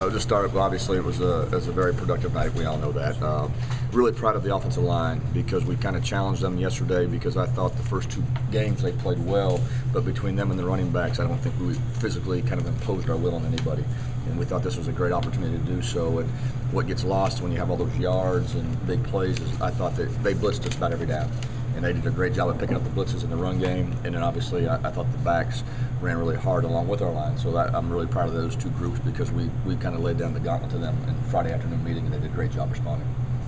I'll just start. Obviously, it was a very productive night. We all know that. Really proud of the offensive line because we kind of challenged them yesterday. Because I thought the first two games they played well, but between them and the running backs, I don't think we physically kind of imposed our will on anybody. And we thought this was a great opportunity to do so. And what gets lost when you have all those yards and big plays is I thought that they blitzed us about every down. And they did a great job of picking up the blitzes in the run game. And then obviously I thought the backs ran really hard along with our line. So I'm really proud of those two groups because we kind of laid down the gauntlet to them in Friday afternoon meeting, and they did a great job responding.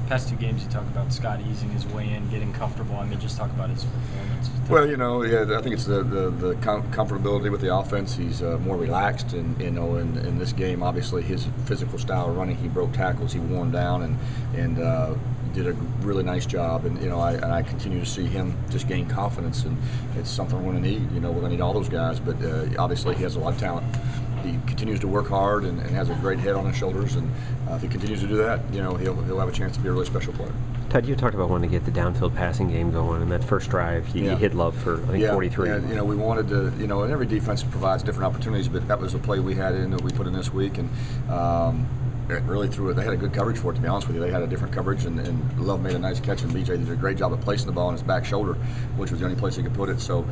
Past two games, you talk about Scott easing his way in, getting comfortable. I mean, just talk about his performance. Well, I think it's the comfortability with the offense. He's more relaxed, and in this game, obviously his physical style of running, he broke tackles, he wore them down, and did a really nice job. And I continue to see him just gain confidence, and it's something we're going to need. We're going to need all those guys, but obviously he has a lot of talent. He continues to work hard and has a great head on his shoulders, and if he continues to do that, he'll have a chance to be a really special player. Todd, you talked about wanting to get the downfield passing game going, and that first drive, he hit Love for, I think, 43. Yeah, we wanted to, and every defense provides different opportunities, but that was a play we had in that we put in this week, and really threw it. They had a good coverage for it, to be honest with you. They had a different coverage, and Love made a nice catch, and BJ did a great job of placing the ball on his back shoulder, which was the only place he could put it. So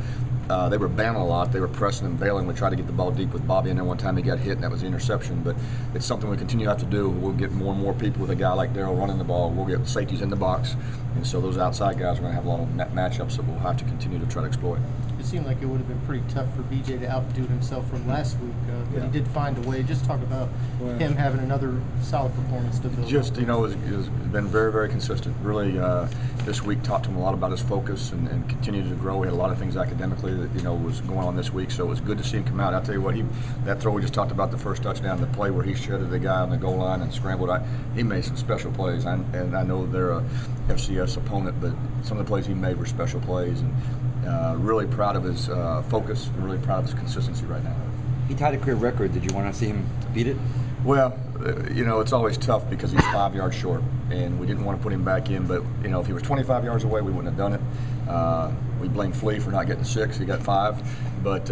they were bailing a lot. They were pressing and bailing. We tried to get the ball deep with Bobby, and then one time he got hit, and that was the interception. But it's something we continue to have to do. We'll get more and more people with a guy like Darryl running the ball. We'll get safeties in the box, and so those outside guys are going to have a lot of matchups that we'll have to continue to try to exploit. It seemed like it would have been pretty tough for BJ to outdo himself from last week, but he did find a way. Just talk about him having another solid performance to build. Just, has been very, very consistent. Really, this week taught him a lot about his focus and continued to grow. He had a lot of things academically that, was going on this week, so it was good to see him come out. I'll tell you what, that throw we just talked about, the first touchdown, the play where he shredded the guy on the goal line and scrambled, he made some special plays. And I know they're a FCS opponent, but some of the plays he made were special plays. And really proud of his focus and really proud of his consistency right now. He tied a career record. Did you want to see him beat it? Well, it's always tough because he's 5 yards short, and we didn't want to put him back in. But if he was 25 yards away, we wouldn't have done it. We blame Flea for not getting 6. He got 5, but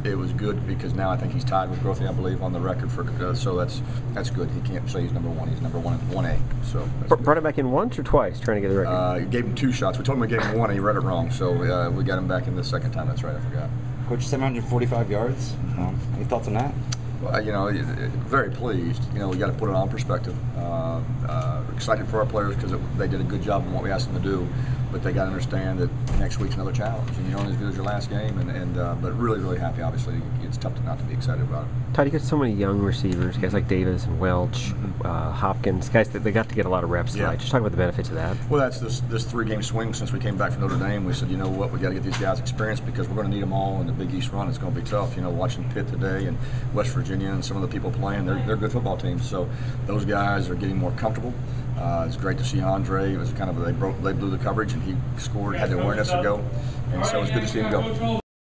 it was good because now I think he's tied with Grothy, I believe, on the record for. So that's good. He can't say he's number 1. He's number 1 in 1A. So brought him back in once or twice, trying to get the record. He gave him 2 shots. We told him we gave him 1, and he read it wrong. So we got him back in the second time. That's right. I forgot. Coach, 745 yards. Any thoughts on that? Well, very pleased. We got to put it on perspective. Excited for our players because they did a good job in what we asked them to do, but they got to understand that next week's another challenge, and you're only as good as your last game. But really, really happy. Obviously, it's tough not to be excited about it. Todd, you got so many young receivers, guys like Davis and Welch, Hopkins, guys that they got to get a lot of reps tonight. Just talk about the benefits of that. Well, that's this 3-game swing since we came back from Notre Dame. We said, you know what, we got to get these guys experience because we're going to need them all in the Big East run. It's going to be tough. Watching Pitt today and West Virginia and some of the people playing, they're good football teams. So those guys are getting more comfortable. It's great to see Andre. It was kind of they blew the coverage and he scored, had the awareness to go, and so it's good to see him go.